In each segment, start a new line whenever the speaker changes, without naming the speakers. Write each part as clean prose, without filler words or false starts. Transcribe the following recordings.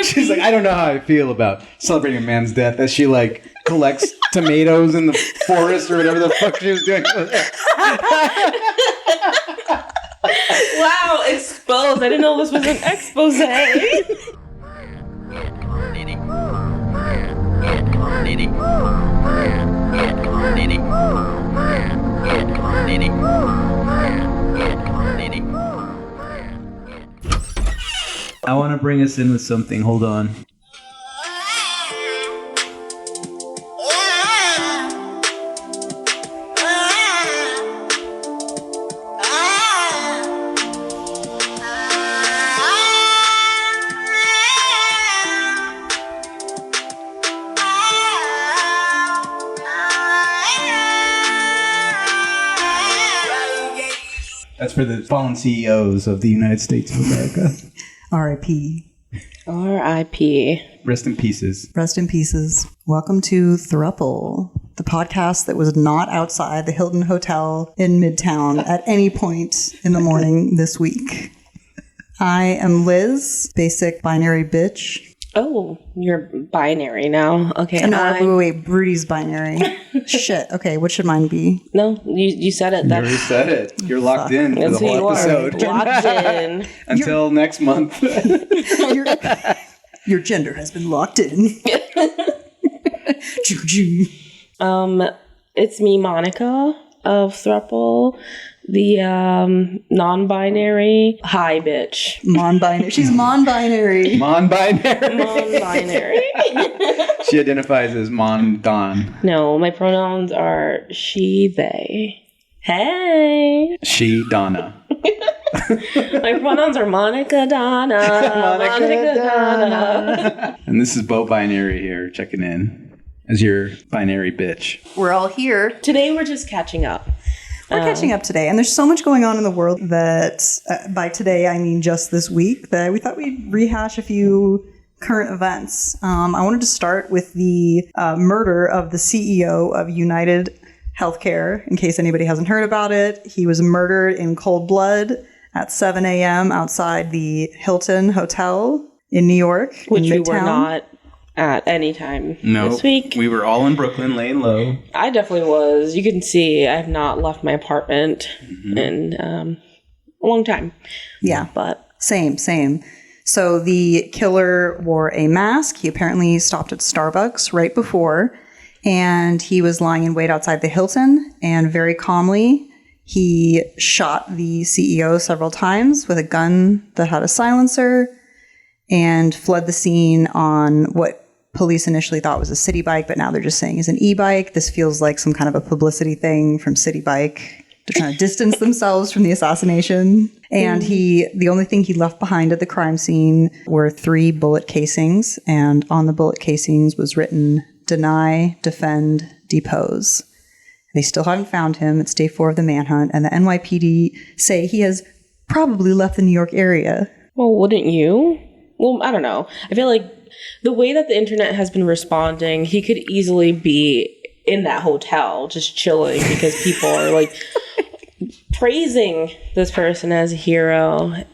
She's like, I don't know how I feel about celebrating a man's death as she like collects tomatoes in the forest or whatever the fuck she was doing.
Wow, exposed. I didn't know this was an expose.
I want to bring us in with something. Hold on. That's for the fallen CEOs of the United States of America.
R.I.P.
R.I.P.
Rest in pieces.
Rest in pieces. Welcome to Thruple, the podcast that was not outside the Hilton Hotel in Midtown at any point in the morning this week. I am Liz, basic binary bitch.
Oh, you're binary now. Okay.
No, wait, Brody's binary. Shit. Okay, what should mine be?
No, you said it.
You already said it. You're locked in for
That's
the
who
whole
you
episode.
are. Locked in.
Until next month.
Your gender has been locked in.
It's me, Monica of Thruple, the non-binary high bitch.
Mon-binary. She's mon-binary.
Mon-binary.
Non-binary.
She identifies as Mon-Don.
No, my pronouns are she, they. Hey.
She, Donna.
My pronouns are Monica Donna. Monica Donna.
And this is Bo Binary here checking in as your binary bitch.
We're all here.
Today we're just catching up.
We're catching up today, and there's so much going on in the world that, by today, I mean just this week, that we thought we'd rehash a few current events. I wanted to start with the murder of the CEO of United Healthcare, in case anybody hasn't heard about it. He was murdered in cold blood at 7 a.m. outside the Hilton Hotel in New York.
Which we were not at any time this week.
We were all in Brooklyn laying low.
I definitely was. You can see I have not left my apartment in a long time.
Yeah.
But
Same. So the killer wore a mask. He apparently stopped at Starbucks right before, and he was lying in wait outside the Hilton, and very calmly he shot the CEO several times with a gun that had a silencer and fled the scene on what police initially thought was a city bike, but now they're just saying is an e-bike. This feels like some kind of a publicity thing from City Bike. They're trying to distance themselves from the assassination. And the only thing he left behind at the crime scene were 3 bullet casings. And on the bullet casings was written, deny, defend, depose. They still haven't found him. It's day 4 of the manhunt. And the NYPD say he has probably left the New York area.
well, wouldn't you? Well, I don't know. I feel like the way that the internet has been responding, he could easily be in that hotel just chilling because people are like praising this person as a hero. I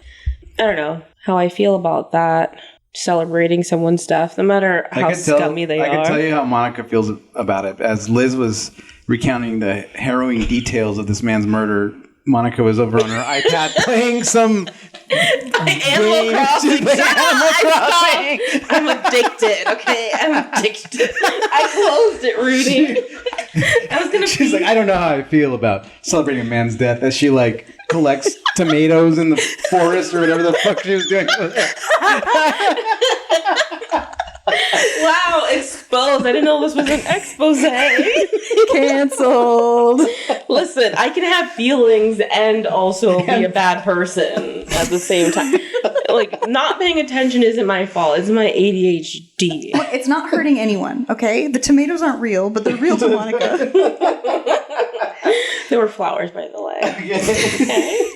don't know how I feel about that. Celebrating someone's death, no matter how scummy they are.
I can tell you how Monica feels about it. As Liz was recounting the harrowing details of this man's murder, Monica was over on her iPad playing some
Animal Crossing. I'm addicted. Okay, I'm addicted. I closed it, Rudy.
She's like, I don't know how I feel about celebrating a man's death as she like collects tomatoes in the forest or whatever the fuck she was doing.
Wow, exposed. I didn't know this was an expose.
Canceled.
Listen, I can have feelings and also be a bad person at the same time. Like, not paying attention isn't my fault. It's my ADHD.
Look, it's not hurting anyone, okay? The tomatoes aren't real, but they're real to Monica.
They were flowers, by the way. Okay.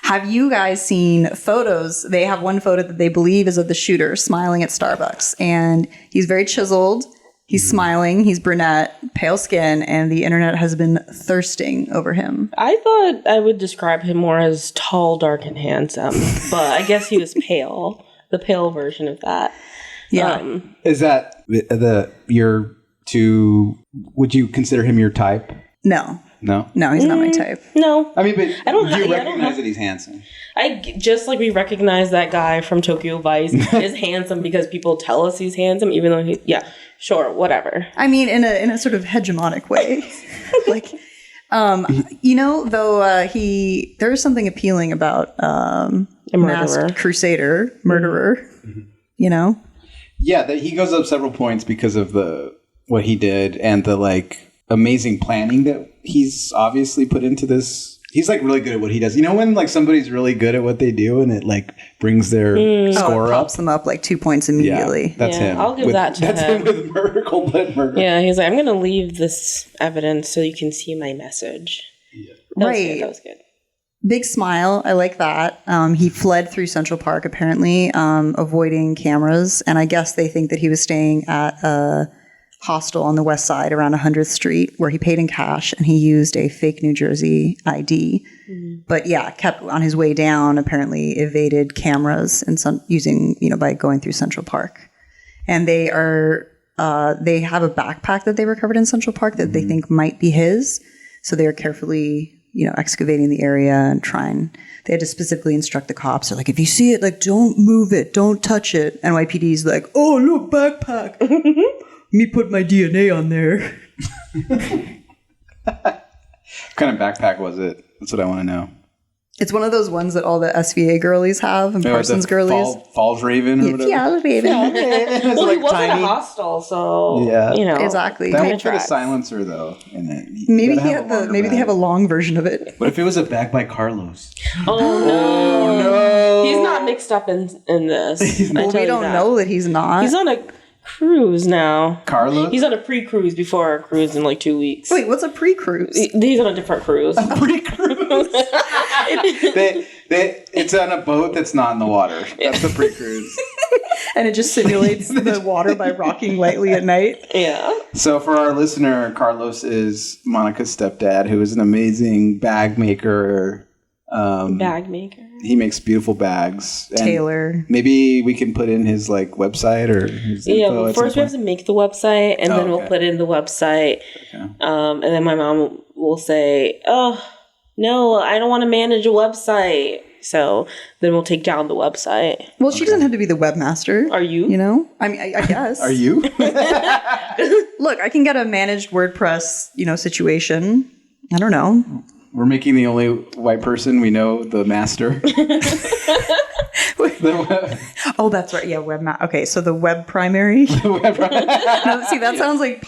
Have you guys seen photos? They have one photo that they believe is of the shooter smiling at Starbucks. And he's very chiseled. He's smiling. He's brunette, pale skin. And the internet has been thirsting over him.
I thought I would describe him more as tall, dark, and handsome. But I guess he was pale the pale version of that.
Yeah.
Is that would you consider him your type?
No.
No?
No, he's not my type.
No.
I mean, but
I don't
do you
I don't
recognize
have-
that he's handsome?
Just like we recognize that guy from Tokyo Vice is handsome because people tell us he's handsome, even though sure, whatever.
I mean, in a sort of hegemonic way. Like, though there is something appealing about
A murderer.
masked crusader, murderer, you know?
Yeah, he goes up several points because of what he did and the like amazing planning that he's obviously put into this. He's like really good at what he does. You know when like somebody's really good at what they do and it like brings their score
It
up?
pops them up like 2 points immediately.
Yeah, that's him.
I'll give that to
that's
him.
That's him with murder, cold-blooded murder.
Yeah, he's like, I'm going to leave this evidence so you can see my message. Yeah. That was good.
Big smile. I like that. He fled through Central Park, apparently, avoiding cameras. And I guess they think that he was staying at a hostel on the west side around 100th Street where he paid in cash and he used a fake New Jersey ID. But yeah, kept on his way down, apparently evaded cameras and using, by going through Central Park. And they have a backpack that they recovered in Central Park that they think might be his. So they are carefully, excavating the area and they had to specifically instruct the cops. They're like, if you see it, like, don't move it, don't touch it. NYPD's like, oh, look, backpack. Me put my DNA on there.
What kind of backpack was it? That's what I want to know.
It's one of those ones that all the SVA girlies have and Parsons girlies.
Falls Raven or whatever.
Yeah, Raven.
Well, he wasn't a hostel, so
Exactly.
That
Kind
would
of
put a
tracks.
silencer though in it.
Maybe they have a long version of it.
What if it was a bag by Carlos?
Oh no. He's not mixed up in this.
Well, we don't know that he's not.
He's on a cruise now.
Carlos?
He's on a pre-cruise before our cruise in like 2 weeks.
Wait, what's a pre-cruise?
He's on a different cruise.
Pre-cruise. It's on a boat that's not in the water. That's the pre-cruise.
And it just simulates the water by rocking lightly at night.
Yeah.
So for our listener, Carlos is Monica's stepdad, who is an amazing bag maker.
Bag maker.
He makes beautiful bags. And
Tailor.
maybe we can put in his like website or his info at some
first we have
point.
to make the website, and then we'll
okay.
put in the website.
Okay.
And then my mom will say, "Oh, no, I don't want to manage a website." So then we'll take down the website.
Well, she doesn't have to be the webmaster.
Are you?
I mean, I guess.
Are you?
Look, I can get a managed WordPress, situation. I don't know.
We're making the only white person we know the master.
Oh, that's right. Yeah, okay, so the web primary. No, see, that sounds like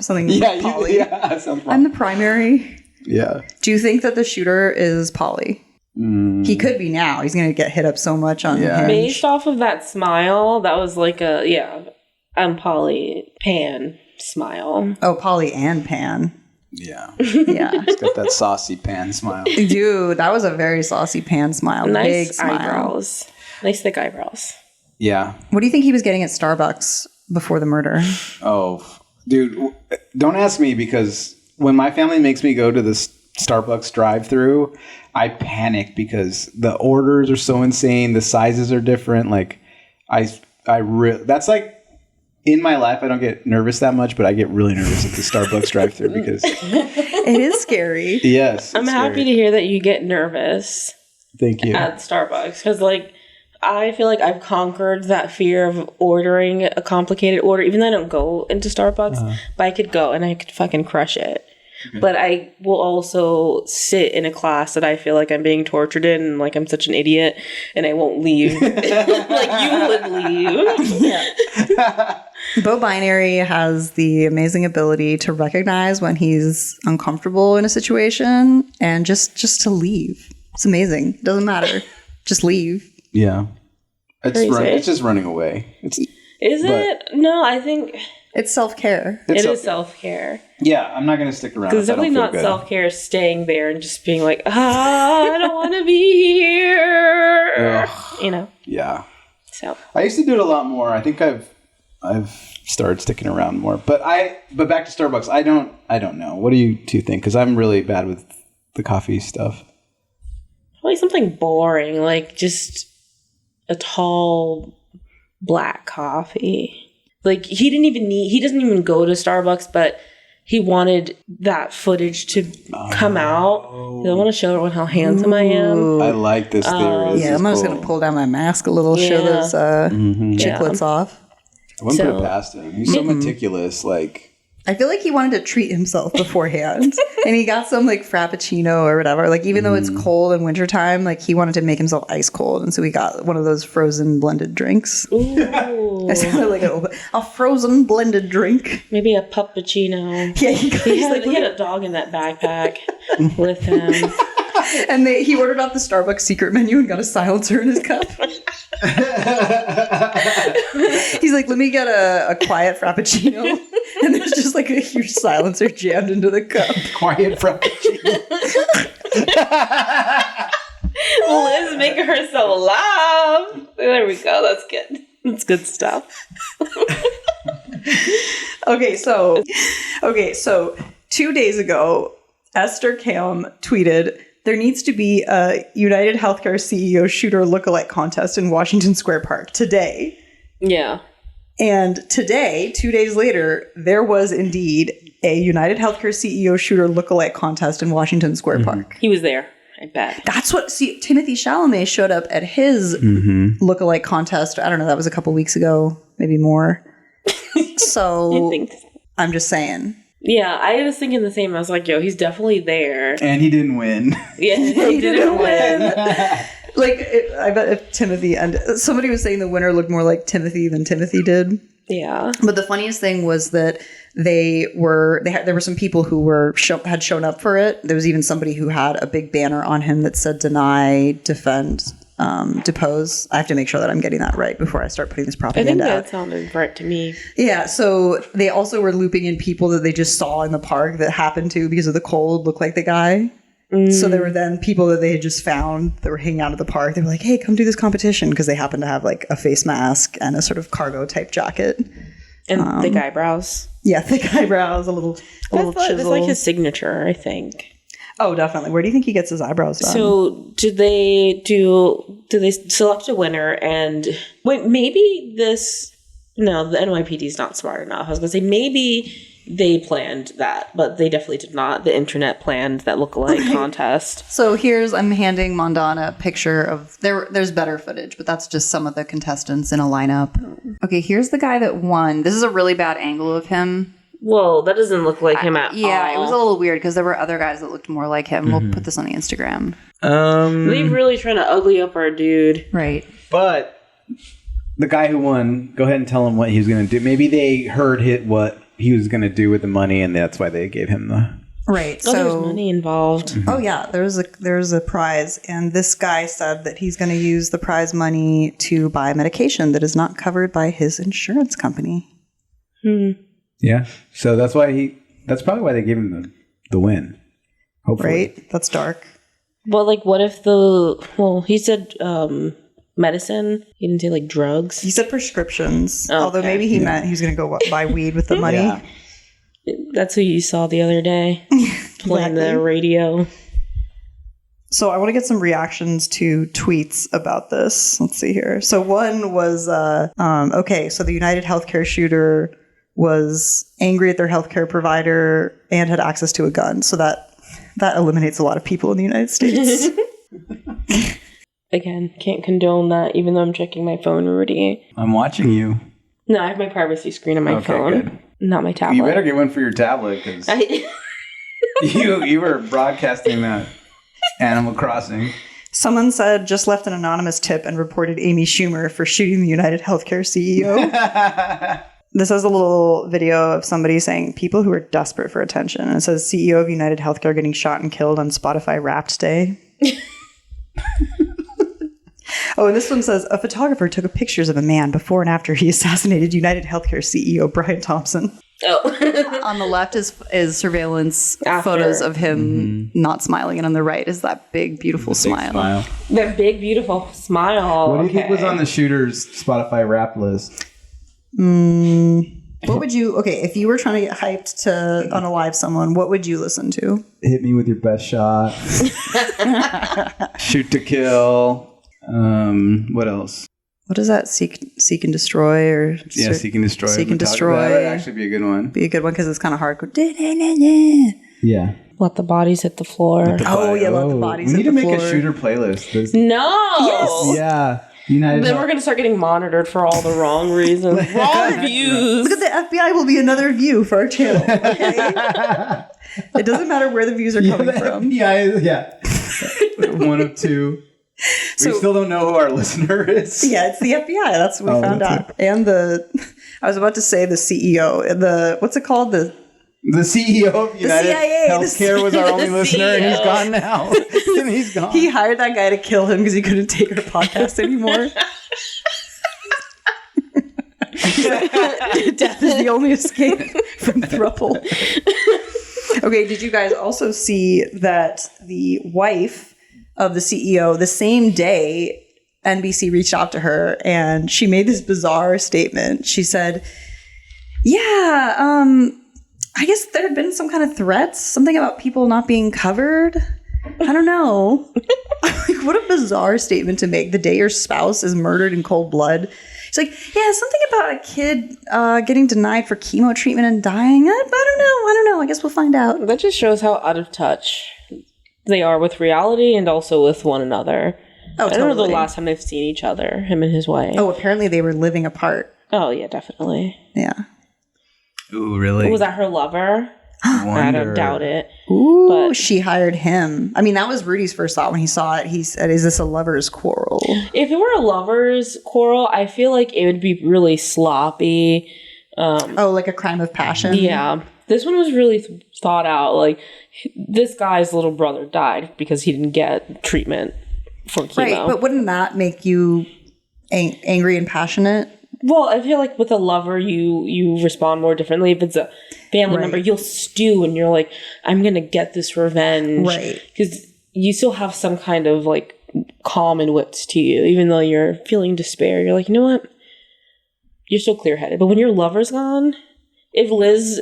something poly.
Yeah, sounds
I'm the primary.
Yeah.
Do you think that the shooter is poly? He could be now. He's going to get hit up so much on Hinge.
Based off of that smile, that was like I'm poly pan smile.
Oh, poly and pan.
Yeah.
Yeah.
He's got that saucy pan smile.
Dude, that was a very saucy pan smile. Big
Nice
smile.
eyebrows. Nice thick eyebrows.
Yeah.
What do you think he was getting at Starbucks before the murder?
Oh, dude, don't ask me because when my family makes me go to the Starbucks drive-through, I panic because the orders are so insane. The sizes are different. Like, that's like, in my life, I don't get nervous that much, but I get really nervous at the Starbucks drive-thru because
It is scary.
yes,
I'm happy to hear that you get nervous
Thank you.
at Starbucks because, I feel like I've conquered that fear of ordering a complicated order. Even though I don't go into Starbucks, but I could go and I could fucking crush it. Okay. But I will also sit in a class that I feel like I'm being tortured in, and like I'm such an idiot, and I won't leave like you would leave.
Yeah. Bo Binary has the amazing ability to recognize when he's uncomfortable in a situation and just to leave. It's amazing. It doesn't matter. Just leave.
Yeah. It's just running away.
Is it? No, I think
it's self-care.
It is self-care.
Yeah, I'm not going to stick around.
Because it's definitely not self-care staying there and just being like, I don't want to be here.
Ugh. Yeah.
So
I used to do it a lot more. I think I've started sticking around more. But back to Starbucks. I don't know. What do you two think? Because I'm really bad with the coffee stuff.
Probably something boring, like just a tall black coffee. Like, he doesn't even go to Starbucks, but he wanted that footage to come out. I want to show everyone how handsome I am.
I like this theory.
Yeah, I'm just going to pull down my mask a little, show those chiclets off.
I wouldn't put it past him. He's so meticulous. Like,
I feel like he wanted to treat himself beforehand. And he got some like Frappuccino or whatever. Like, even though it's cold in wintertime, like he wanted to make himself ice cold. And so he got one of those frozen blended drinks.
Ooh.
I sounded like a frozen blended drink.
Maybe a puppuccino.
Yeah,
he had a dog in that backpack with him.
And he ordered off the Starbucks secret menu and got a silencer in his cup. He's like, let me get a quiet Frappuccino. And there's just like a huge silencer jammed into the cup.
quiet Frappuccino.
Liz making herself laugh. There we go. That's good. That's good stuff.
Okay, so 2 days ago, Esther Cam tweeted, there needs to be a United Healthcare CEO shooter lookalike contest in Washington Square Park today.
Yeah.
And today, 2 days later, there was indeed a United Healthcare CEO shooter lookalike contest in Washington Square Park.
He was there, I bet.
That's Timothy Chalamet showed up at his lookalike contest. I don't know, that was a couple weeks ago, maybe more. So
I think so.
I'm just saying.
Yeah, I was thinking the same. I was like, yo, he's definitely there.
And he didn't win.
Yeah, he didn't win.
I bet if Timothy and somebody was saying the winner looked more like Timothy than Timothy did.
Yeah.
But the funniest thing was that there were some people who had shown up for it. There was even somebody who had a big banner on him that said deny, defend, depose. I have to make sure that I'm getting that right before I start putting this propaganda out.
I think that sounded right to me.
Yeah, so they also were looping in people that they just saw in the park that happened to, because of the cold, look like the guy. So there were then people that they had just found that were hanging out at the park. They were like, hey, come do this competition, because they happened to have like a face mask and a sort of cargo type jacket.
And thick eyebrows.
Yeah, thick eyebrows, a little chisel.
That's like his signature, I think.
Oh, definitely. Where do you think he gets his eyebrows done?
So do they select a winner and wait, maybe the NYPD is not smart enough. I was going to say maybe they planned that, but they definitely did not. The internet planned that lookalike contest.
So I'm handing Mondana a picture of, there's better footage, but that's just some of the contestants in a lineup. Okay, here's the guy that won. This is a really bad angle of him.
Whoa, that doesn't look like him at all.
Yeah, it was a little weird because there were other guys that looked more like him. We'll put this on the Instagram.
They're really trying to ugly up our dude.
Right.
But the guy who won, go ahead and tell him what he was going to do. Maybe they heard what he was going to do with the money, and that's why they gave him the...
Right.
So there's money involved.
Oh yeah, there's a prize, and this guy said that he's going to use the prize money to buy medication that is not covered by his insurance company.
Yeah. So that's probably why they gave him the win. Hopefully.
Right? That's dark.
Well, like, what if he said medicine? He didn't say, like, drugs?
He said prescriptions.
Oh,
although maybe he meant he was going to go buy weed with the money.
Yeah.
That's who you saw the other day playing the radio.
So I want to get some reactions to tweets about this. Let's see here. So one was, okay, so the United Healthcare shooter was angry at their healthcare provider and had access to a gun. So that eliminates a lot of people in the United States.
Again, can't condone that, even though I'm checking my phone already.
I'm watching you.
No, I have my privacy screen on my phone,
good.
not my tablet.
You better get one for your tablet, because you were broadcasting that Animal Crossing.
Someone said, just left an anonymous tip and reported Amy Schumer for shooting the United Healthcare CEO. This has a little video of somebody saying people who are desperate for attention. And it says CEO of United Healthcare getting shot and killed on Spotify Wrapped Day. Oh, and this one says a photographer took pictures of a man before and after he assassinated United Healthcare CEO Brian Thompson.
Oh.
On the left is surveillance
After.
photos of him not smiling, and on the right is that big, beautiful smile.
That big, beautiful smile.
What do you think was on the shooter's Spotify rap list?
What would you, if you were trying to get hyped to unalive someone, what would you listen to?
Hit me with your best shot. Shoot to kill. What else?
what is that? Seek and destroy, or
Seek and destroy.
Seek and destroy.
That would actually be a good one.
Be a good one because it's kind of hardcore.
Yeah.
Let the bodies hit the floor.
Let the bodies.
We need
hit
to
the
make
floor.
a shooter playlist.
No.
Yeah. United.
Then we're gonna start getting monitored for all the wrong reasons. Wrong views.
Look at the FBI will be another view for our channel. Okay? It doesn't matter where the views are coming from.
Yeah. One of two. We still don't know who our listener is.
Yeah, it's the FBI. That's what we found out. And I was about to say the CEO. What's it called? The
CEO of United
CIA,
Healthcare was our only listener, and he's gone now. And he's gone.
He hired that guy to kill him because he couldn't take our podcast anymore. Death is the only escape from throuple. Okay, did you guys also see that the wife of the CEO, the same day, NBC reached out to her and she made this bizarre statement. She said, I guess there had been some kind of threats, something about people not being covered. I don't know. Like, what a bizarre statement to make the day your spouse is murdered in cold blood. She's like, yeah, something about a kid getting denied for chemo treatment and dying. I don't know. I guess we'll find out.
That just shows how out of touch they are with reality and also with one another.
Oh,
I don't know the
totally.
last time they've seen each other, him and his wife.
Oh, apparently they were living apart.
Oh, yeah, definitely.
Yeah.
Ooh, really?
Was that her lover? I don't doubt it.
Ooh,
But-
she hired him. I mean, that was Rudy's first thought when he saw it. He said, is this a lover's quarrel?
If it were a lover's quarrel, I feel like it would be really sloppy.
Oh, like a crime of passion?
Yeah. This one was really thought out. Like, this guy's little brother died because he didn't get treatment for chemo.
Right, but wouldn't that make you angry and passionate?
Well, I feel like with a lover, you respond more differently. If it's a family member, you'll stew and you're like, I'm going to get this revenge.
Right.
Because you still have some kind of like calm and wits to you, even though you're feeling despair. You're like, you know what? You're still clear-headed. But when your lover's gone, if Liz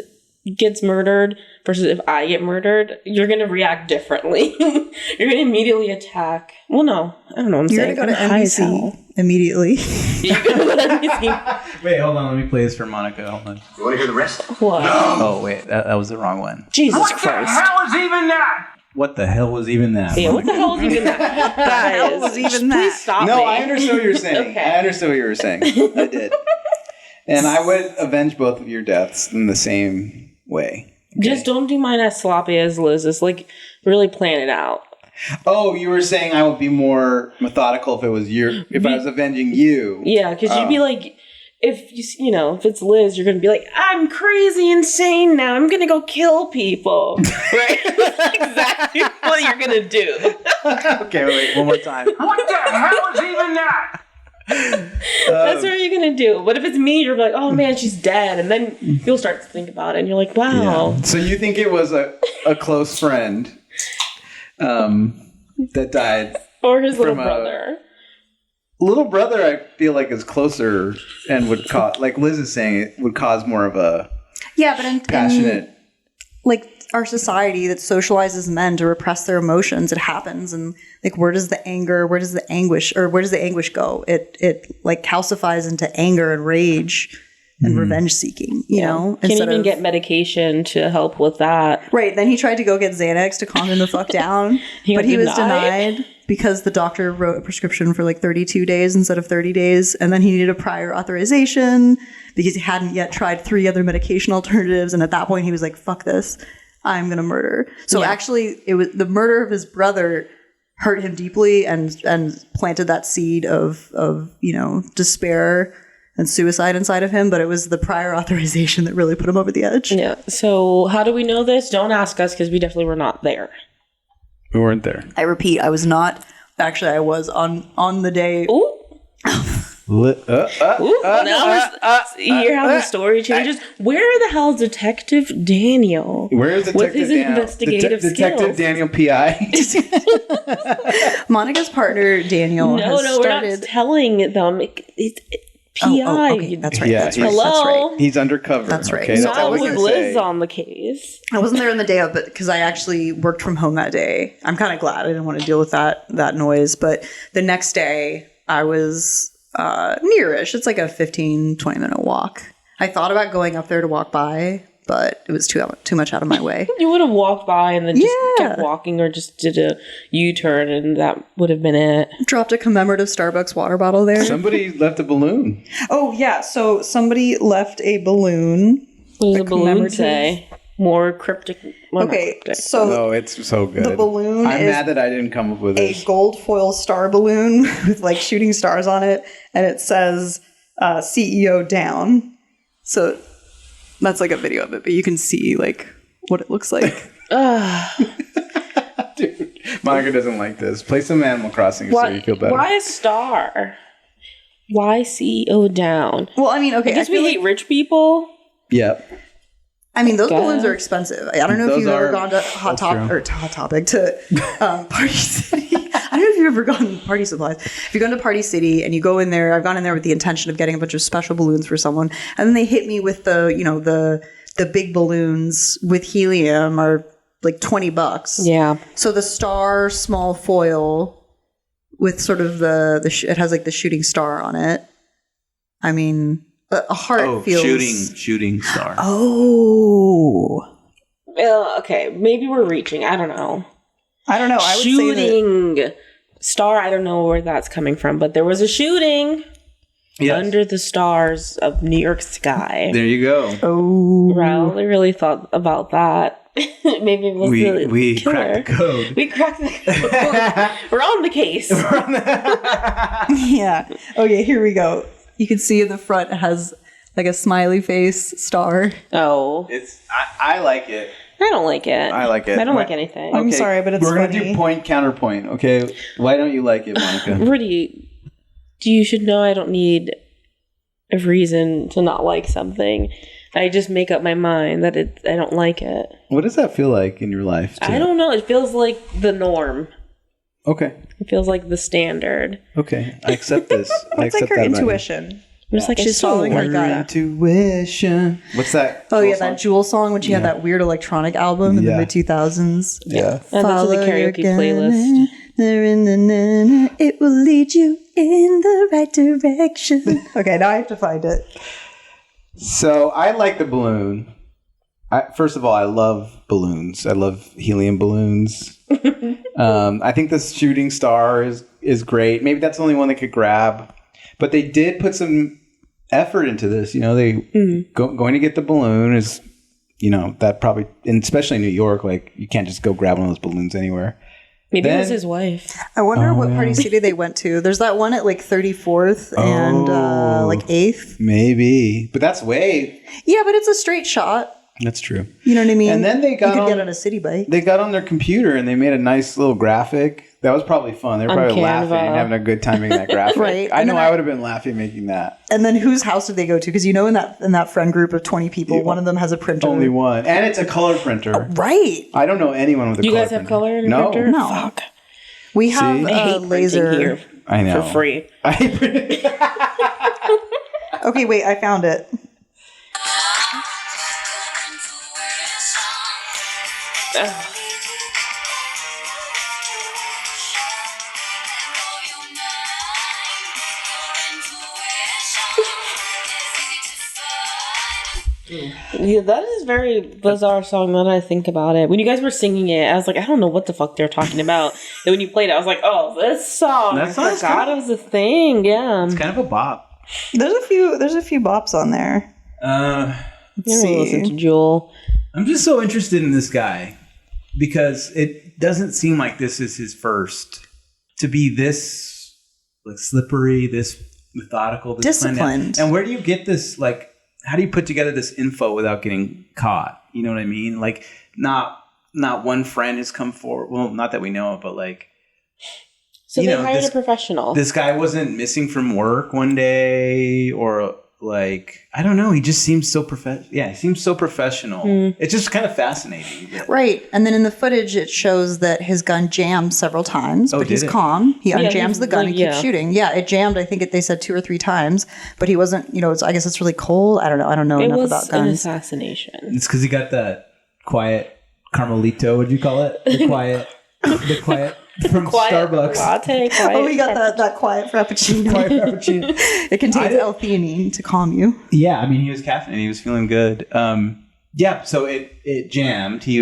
gets murdered versus if I get murdered, you're going to react differently. You're going to immediately attack. Well, no. I don't know what I'm
You're
saying.
going to go to
I'm high as hell.
NBC immediately.
You're going to go to NBC.
Wait, hold on. Let me play this for Monica. Hold on.
You want to hear the rest?
What?
Oh, wait. That was the wrong one.
Jesus
What
Christ.
the hell is even that?
What the hell was even that?
Yeah, what the hell is even that? Guys,
was even
please
that?
stop
No,
me.
I understood what you were saying.
Okay.
I understood what you were saying. I did. And I would avenge both of your deaths in the same way.
Just don't do mine as sloppy as Liz's. Like, really plan it out.
Oh, you were saying I would be more methodical if it was if I was avenging you.
Yeah, because you'd be like, if if it's Liz, you're gonna be like, I'm crazy, insane now. I'm gonna go kill people. Right? That's exactly what you're gonna do.
Okay, wait, one more time.
What the hell is even that?
That's what you're gonna do. But if it's me, you're like, oh man, she's dead, and then you'll start to think about it, and you're like, wow.
So you think it was a close friend that died?
Or his little
From a-
brother.
Little brother, I feel like is closer and would cause, like Liz is saying, it would cause more of a
Yeah, but in
passionate.
like our society that socializes men to repress their emotions, it happens. And like, where does the anger, where does the anguish go? It like calcifies into anger and rage and revenge seeking, you know?
Can't even get medication to help with that.
Right. Then he tried to go get Xanax to calm him the fuck down, but he was denied because the doctor wrote a prescription for like 32 days instead of 30 days. And then he needed a prior authorization because he hadn't yet tried 3 other medication alternatives. And at that point he was like, fuck this, I'm going to murder. So actually it was the murder of his brother hurt him deeply and planted that seed of despair and suicide inside of him, but it was the prior authorization that really put him over the edge.
Yeah. So how do we know this? Don't ask us because we definitely were not there.
We weren't there.
I repeat, I was not. Actually, I was on the day.
Ooh. Ooh. Now you hear how the story changes? Where the hell is Detective Daniel?
Where is Detective
with his
Daniel?
investigative
Detective
skills?
Daniel PI.
Monica's partner, Daniel,
No,
has
we're not
started.
telling them. It's PI.
Oh, okay. That's right.
Yeah,
that's
he's-
right. That's right.
Hello?
He's undercover.
That's right.
Okay,
So
that's
I
all
Not
we
was
with
can
Liz
say.
on the case.
I wasn't there on the day of, but because I actually worked from home that day. I'm kind of glad I didn't want to deal with that noise. But the next day, I was Nearish. It's like a 15, 20-minute walk. I thought about going up there to walk by, but it was too much out of my way.
You would have walked by and then just kept walking, or just did a U-turn, and that would have been it.
Dropped a commemorative Starbucks water bottle there.
Somebody left a balloon.
Oh, yeah. So somebody left a balloon.
What does the balloon say? More cryptic. Well,
Okay,
cryptic.
so
No, it's so good.
the balloon
I'm
is
mad that I didn't come up with
a
this.
gold foil star balloon with like shooting stars on it, and it says CEO down. So that's like a video of it, but you can see like what it looks like.
Dude, Monica doesn't like this. Play some Animal Crossing so you feel better.
Why a star? Why CEO down?
Well, I mean, okay,
I guess we hate rich people.
Yep.
I mean, those
Guess.
balloons are expensive. I don't know if
Those
you've ever
are-
gone to Hot Topic to Party City. I don't know if you've ever gone to Party Supplies. If you go to Party City and you go in there, I've gone in there with the intention of getting a bunch of special balloons for someone, and then they hit me with the big balloons with helium are like $20.
Yeah.
So the star small foil with sort of it has like the shooting star on it. I mean, a heart feels
shooting star.
Oh.
Well, okay, maybe we're reaching. I don't know.
I don't know. I would say
Shooting star. I don't know where that's coming from, but there was a shooting under the stars of New York sky.
There you go.
that. Oh.
Well, I really thought about that. Maybe it was the
We
killer.
cracked the code.
We cracked the code. We're on the case.
Yeah. Okay, here we go. You can see in the front it has like a smiley face star.
Oh,
I like it.
I don't like it.
I like it.
I don't like anything.
I'm sorry, but it's
We're gonna
funny.
do point counterpoint. Okay, why don't you like it, Monica?
Rudy, you should know I don't need a reason to not like something. I just make up my mind that I don't like it.
What does that feel like in your life?
I don't know. It feels like the norm.
Okay.
It feels like the standard.
Okay. I accept this. I
It's like
accept
her
that about you.
intuition.
I'm just like,
She's
it's so
following her
weird.
gut.
Intuition. What's that?
Oh,
Jewel
yeah,
song?
that Jewel song when she had that weird electronic album in the
Yeah.
mid 2000s.
Yeah.
And that's the karaoke playlist.
It will lead you in the right direction. Okay, now I have to find it.
So I like the balloon. First of all, I love balloons. I love helium balloons. I think the shooting star is great. Maybe that's the only one they could grab. But they did put some effort into this. You know, they going to get the balloon is, you know, that probably, and especially in New York, like you can't just go grab one of those balloons anywhere.
Maybe it
Then-
was his wife.
I wonder what Party City they went to. There's that one at like 34th and like 8th.
Maybe, but that's way.
Yeah, but it's a straight shot.
That's true.
You know what I mean?
And then they got
you could
on-
get on a city bike.
They got on their computer and they made a nice little graphic. That was probably fun. They were
On
probably
Canva.
laughing and having a good time making that graphic.
Right.
I
And
know
then
I would have been laughing making that.
And then whose house did they go to? Because you know, in that friend group of 20 people, one of them has a printer.
Only one. And it's a color printer.
Right.
I don't know anyone with a
Do you
color
guys have
printer.
color in your
No.
printer?
No.
Fuck.
We have
See?
I hate
laser.
printing here
I know.
for free.
Okay, wait, I found it.
Yeah, that is a very bizarre song now that I think about it. When you guys were singing it, I was like, I don't know what the fuck they're talking about. And when you played it, I was like, oh, this song.
That
I
song's
forgot it was a thing. Yeah.
kind of a bop.
There's a few bops on there.
Let's listen to Jewel.
I'm just so interested in this guy because it doesn't seem like this is his first to be this like slippery, this methodical, this planned out.
Disciplined.
And where do you get this? Like, how do you put together this info without getting caught? You know what I mean? Like, not one friend has come forward. Well, not that we know of, but like,
So
you
they
know,
hired
this-
a professional.
this guy wasn't missing from work one day, or like, I don't know. He just seems so Yeah, he seems so professional. It's just kind of fascinating.
Right. And then in the footage, it shows that his gun jammed several times, but he's
did it?
calm. He
Yeah,
unjams
he's
the gun
like,
and keeps
yeah.
shooting. Yeah, it jammed. I think they said 2 or 3 times, but he wasn't, I guess it's really cold. I don't know. I don't know
It
enough
was
about
an
guns.
assassination.
It's because he got that quiet Carmelito. What'd you call it? The quiet. from
Quiet
Starbucks.
latte. Quiet.
Oh, we got that quiet frappuccino.
Quiet frappuccino.
It contains L-theanine to calm you.
Yeah, I mean, he was caffeinated. He was feeling good. Yeah, so it jammed. He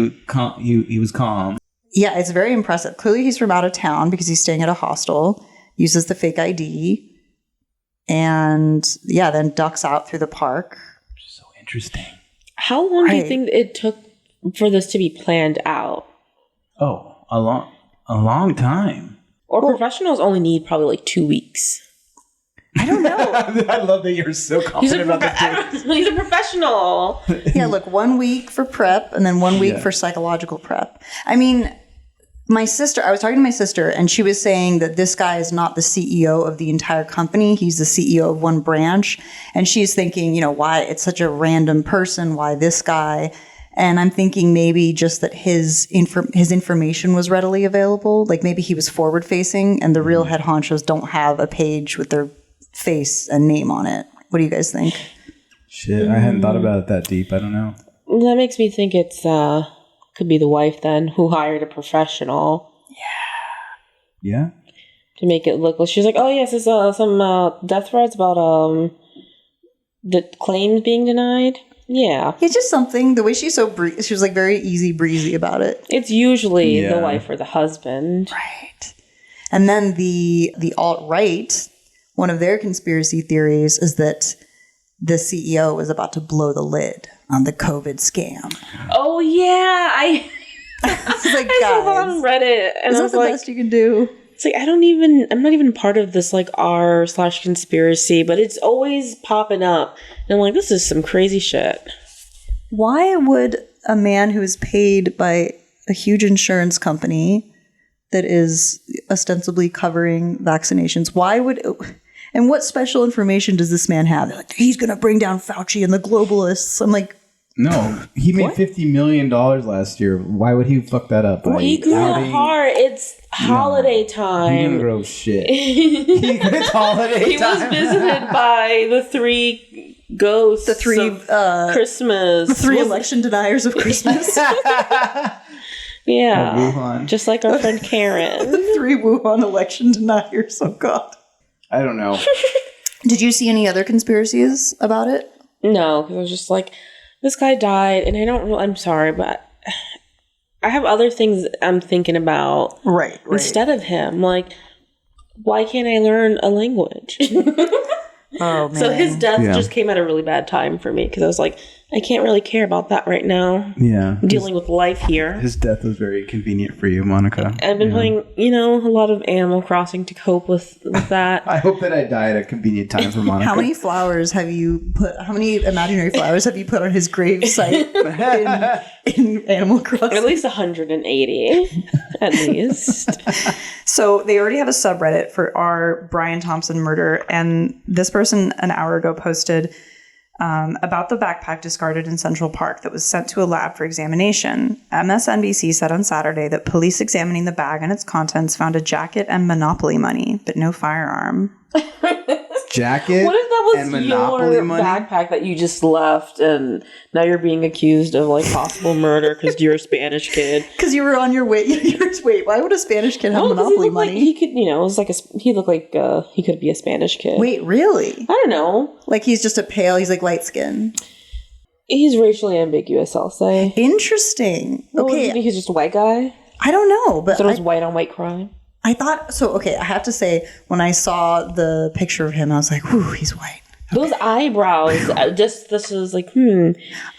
was calm.
Yeah, it's very impressive. Clearly, he's from out of town because he's staying at a hostel, uses the fake ID, and then ducks out through the park.
So interesting.
How long do you
Right.
think it took for this to be planned out?
Oh, a long time.
Or professionals only need probably like 2 weeks.
I don't know.
I love that you're so confident about this.
He's a professional.
Yeah, look, 1 week for prep and then 1 week for psychological prep. I mean, I was talking to my sister and she was saying that this guy is not the CEO of the entire company. He's the CEO of one branch. And she's thinking, why it's such a random person, why this guy? And I'm thinking maybe just that his information was readily available. Like maybe he was forward facing and the real head honchos don't have a page with their face and name on it. What do you guys think?
Shit, I hadn't thought about it that deep. I don't know.
That makes me think it's could be the wife then who hired a professional.
Yeah?
To make it look like she's like, oh yes, it's some death threats about the claims being denied. Yeah,
It's just something, the way she's she was like very easy breezy about it.
it's usually the
Yeah.
wife or the husband.
Right. And then the alt-right, one of their conspiracy theories is that the CEO was about to blow the lid on the COVID scam.
Oh yeah, I
It's like,
I saw that on
guys,
Reddit, and
is
I
that
was
the
like,
best you can do?
it's like I'm not even part of this like r/conspiracy, but it's always popping up, and I'm like, this is some crazy shit.
Why would a man who is paid by a huge insurance company that is ostensibly covering vaccinations, and what special information does this man have? They're like, he's going to bring down Fauci and the globalists. I'm like,
No, he made $50 million last year. Why would he fuck that up? By
He grew
outing-
hard. It's holiday
He didn't
time.
grow shit. It's holiday
He was
time.
visited by the three ghosts.
the three
Christmas.
election deniers of Christmas.
Yeah,
Wuhan.
just like our friend Karen.
Three Wuhan election deniers. Oh, God.
I don't know.
Did you see any other conspiracies about it?
No, because I was just like, this guy died, and I'm sorry, but I have other things I'm thinking about
Right.
instead of him. Like, why can't I learn a language?
Oh, man.
So his death just came at a really bad time for me because I was like, I can't really care about that right now.
Yeah.
I'm dealing with life here.
His death was very convenient for you, Monica.
I've been playing, a lot of Animal Crossing to cope with that.
I hope that I die at a convenient time for Monica.
How many imaginary flowers have you put on his grave site in Animal Crossing?
At least 180, at least.
So they already have a subreddit for our Brian Thompson murder. And this person an hour ago posted about the backpack discarded in Central Park that was sent to a lab for examination. MSNBC said on Saturday that police examining the bag and its contents found a jacket and Monopoly money, but no firearm.
jacket
What if that was
and Monopoly
your
money?
backpack that you just left and now you're being accused of like possible murder because you're a Spanish kid?
Because you were on your way. Wait, why would a Spanish kid have
Well, 'cause
Monopoly
he looked
money?
like he could, it was like he looked like he could be a Spanish kid.
Wait, really?
I don't know.
Like he's just he's like light skin.
He's racially ambiguous, I'll say.
Interesting.
What, do you
Okay,
think he's just a white guy?
I don't know, but
So it was white on white crime.
I thought so. Okay, I have to say, when I saw the picture of him, I was like, "Whew, he's white."
Those eyebrows, this was like,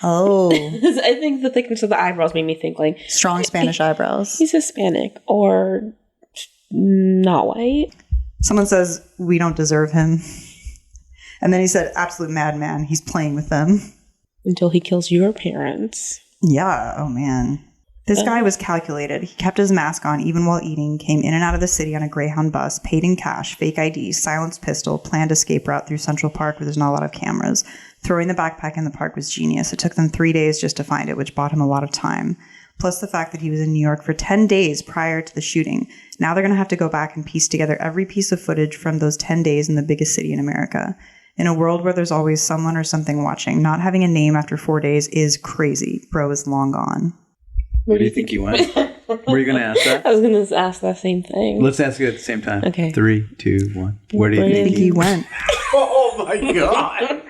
Oh,
I think the thickness of the eyebrows made me think like
strong Spanish eyebrows.
he's Hispanic or not white.
Someone says we don't deserve him, and then he said, "Absolute madman. He's playing with them."
Until he kills your parents.
Yeah. Oh man. This guy was calculated. He kept his mask on even while eating, came in and out of the city on a Greyhound bus, paid in cash, fake ID, silenced pistol, planned escape route through Central Park where there's not a lot of cameras. Throwing the backpack in the park was genius. It took them 3 days just to find it, which bought him a lot of time. Plus the fact that he was in New York for 10 days prior to the shooting. Now they're going to have to go back and piece together every piece of footage from those 10 days in the biggest city in America. In a world where there's always someone or something watching, not having a name after 4 days is crazy. Bro is long gone.
Where do you think he went? Were you going to ask that?
I was going to ask that same thing.
Let's ask it at the same time.
Okay.
3, 2, 1. Where do you
I
think
think he went.
Oh my god!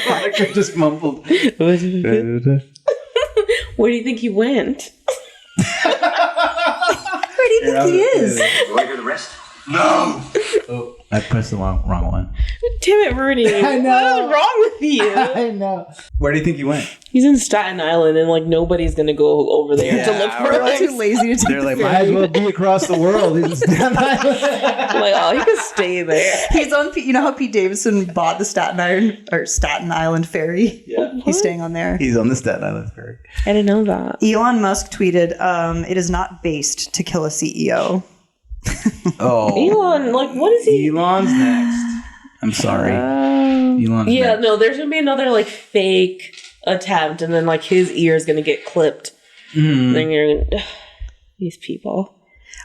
I just mumbled.
Where do you think he went?
Where do you think he is?
Want to hear the rest? No.
Oh, I pressed the wrong one.
Damn it, Rudy.
I know.
What is wrong with you?
I know. Where do you think he went?
He's in Staten Island and like nobody's going to go over there to look for
We're all
him.
too lazy to take
They're
the
like,
ferry.
might as well be across the world. He's down
I'm like, oh, he could stay there.
He's on. You know how Pete Davidson bought the Staten Island ferry?
Yeah.
He's staying on there.
He's on the Staten Island ferry.
I didn't know that.
Elon Musk tweeted, "It is not based to kill a CEO."
Oh,
Elon, like, what is he?
Elon's next.
I'm sorry.
Elon's
Yeah,
next.
no, there's going to be another like fake attempt and then like his ear is going to get clipped. Then you're gonna, these people.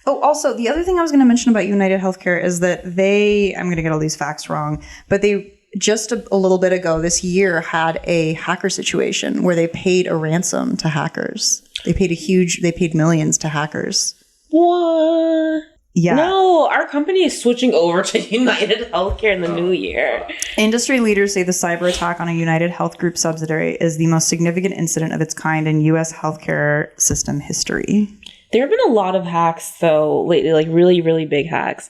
Oh, also, the other thing I was going to mention about United Healthcare is that I'm going to get all these facts wrong, but they just a little bit ago this year had a hacker situation where they paid a ransom to hackers. They paid millions to hackers.
What?
Yeah.
No, our company is switching over to United Healthcare in the new year.
Industry leaders say the cyber attack on a United Health Group subsidiary is the most significant incident of its kind in U.S. healthcare system history.
There have been a lot of hacks, though, lately, like really, really big hacks.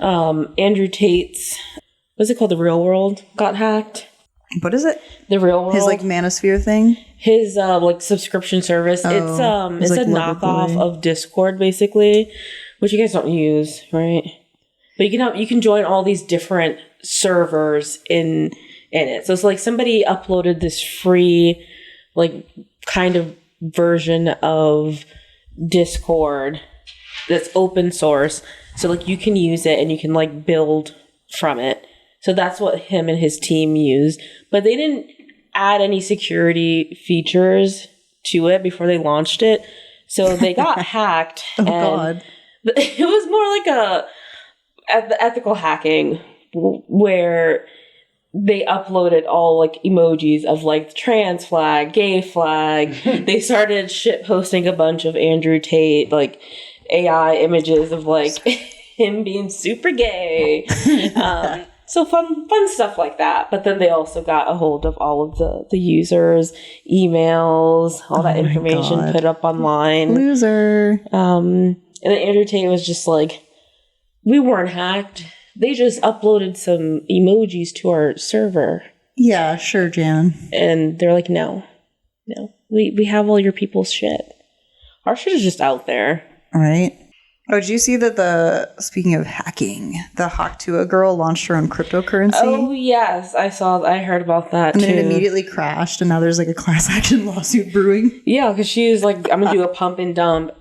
Andrew Tate's, what's it called? The Real World got hacked.
What is it?
The Real World.
His like manosphere thing?
His like subscription service.
Oh,
It's
like
a knockoff of Discord, basically, which you guys don't use, right? But you can join all these different servers in it. So it's like somebody uploaded this free, like, kind of version of Discord that's open source. So like you can use it and you can like build from it. So that's what him and his team used. But they didn't add any security features to it before they launched it. So they got hacked.
Oh, God.
It was more like the ethical hacking where they uploaded all like emojis of like the trans flag, gay flag. They started shit posting a bunch of Andrew Tate like AI images of like him being super gay. So fun stuff like that. But then they also got a hold of all of the users' emails, all that information
God.
put up online.
Loser.
And then Andrew Tate was just like, we weren't hacked. They just uploaded some emojis to our server.
Yeah, sure, Jan.
And they're like, no. We have all your people's shit. Our shit is just out there.
All right. Oh, did you see that speaking of hacking, the Haktua girl launched her own cryptocurrency?
Oh, yes. I heard about that,
and
too.
then it immediately crashed, and now there's like a class action lawsuit brewing.
Yeah, because she was like, I'm going to do a pump and dump.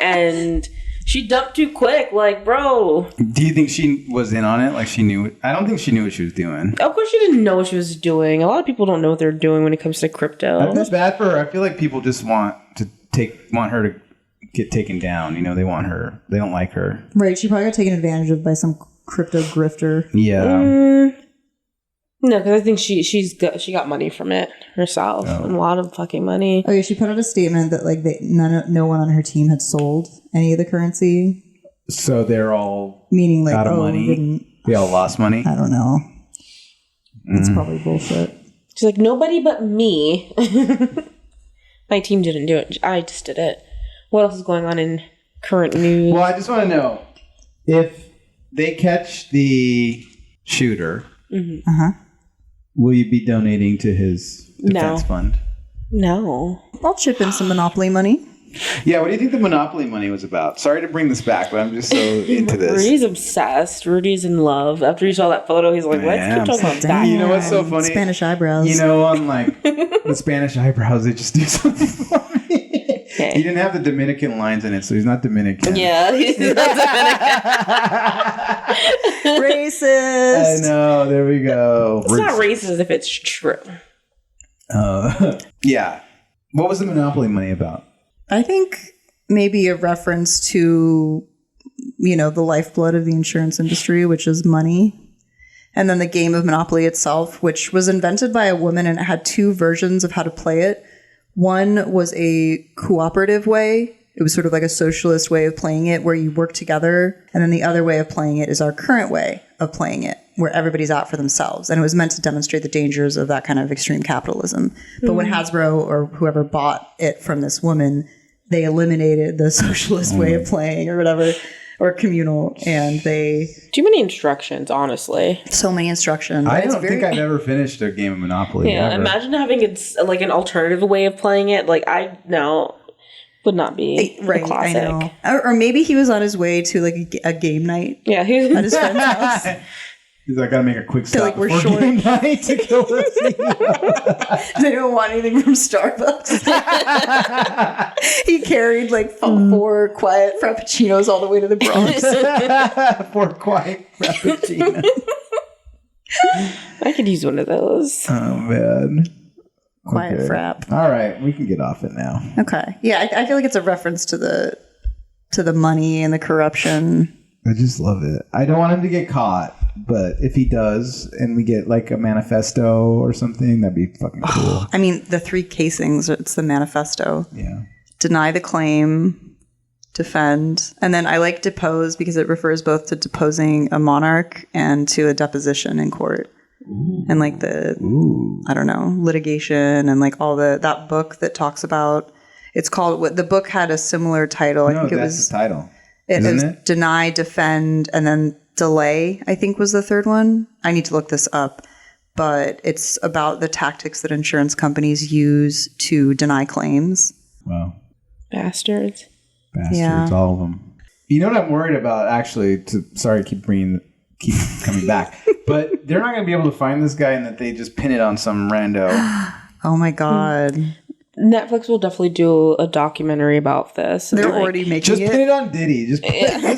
And she dumped too quick. Like, bro.
Do you think she was in on it? Like she knew? I don't think she knew what she was doing.
Of course she didn't know what she was doing. A lot of people don't know what they're doing when it comes to crypto.
I feel bad for her. I feel like people just want her to get taken down. You know, they want her. They don't like her.
Right. She probably got taken advantage of by some crypto grifter.
Yeah.
No, because I think she got money from it herself. A lot of fucking money.
Okay, she put out a statement that like no one on her team had sold any of the currency,
So they're all
meaning like
out of money. They all lost money.
I don't know. It's probably bullshit.
She's like, nobody but me. My team didn't do it. I just did it. What else is going on in current news?
Well, I just want to know if they catch the shooter. Will you be donating to his defense fund?
No.
I'll chip in some Monopoly money.
Yeah, what do you think the Monopoly money was about? Sorry to bring this back, but I'm just so into this.
Rudy's obsessed. Rudy's in love. After he saw that photo, he's like, let's
am.
keep talking about that.
You know what's so funny?
Spanish eyebrows.
You know, on like the Spanish eyebrows, they just do something for me.
Okay.
He didn't have the Dominican lines in it, so he's not Dominican.
Yeah. He's
Racist.
I know. There we go.
It's not racist if it's true.
Yeah. What was the Monopoly money about?
I think maybe a reference to, the lifeblood of the insurance industry, which is money. And then the game of Monopoly itself, which was invented by a woman and it had two versions of how to play it. One was a cooperative way. It was sort of like a socialist way of playing it where you work together. And then the other way of playing it is our current way of playing it, where everybody's out for themselves. And it was meant to demonstrate the dangers of that kind of extreme capitalism. But when Hasbro or whoever bought it from this woman, they eliminated the socialist way of playing or whatever, or communal, and they...
Too many instructions, honestly.
So many instructions.
I don't think I've ever finished a game of Monopoly.
Yeah,
ever.
imagine having like an alternative way of playing it. Like, would not be
Right,
a classic.
I know. Or maybe he was on his way to like a game night
Yeah,
at his friend's house.
He's like, I gotta make a quick stop
like, we're
before
short.
game night to kill this thing.
They don't want anything from Starbucks. He carried like 4 quiet frappuccinos all the way to the Bronx.
For quiet frappuccino.
I could use one of those.
Oh man.
Quiet
Okay.
frap.
All right, we can get off it now.
Okay. Yeah, I feel like it's a reference to the money and the corruption.
I just love it. I don't want him to get caught, but if he does, and we get like a manifesto or something, that'd be fucking cool.
I mean, the 3 casings, it's the manifesto.
Yeah.
Deny the claim, defend, and then I like depose because it refers both to deposing a monarch and to a deposition in court. Ooh. And like the, I don't know, litigation and like all that book that talks about, it's called, the book had a similar title. I think it was
the title.
It
Isn't
was
it?
Deny, Defend, and then Delay, I think was the third one. I need to look this up. But it's about the tactics that insurance companies use to deny claims.
Wow.
Bastards.
Yeah.
Bastards, all of them. You know what I'm worried about, actually, sorry to keep coming back, but they're not going to be able to find this guy and that they just pin it on some rando.
Oh my God.
Netflix will definitely do a documentary about this.
They're already making
Just
it.
pin it on Diddy. Just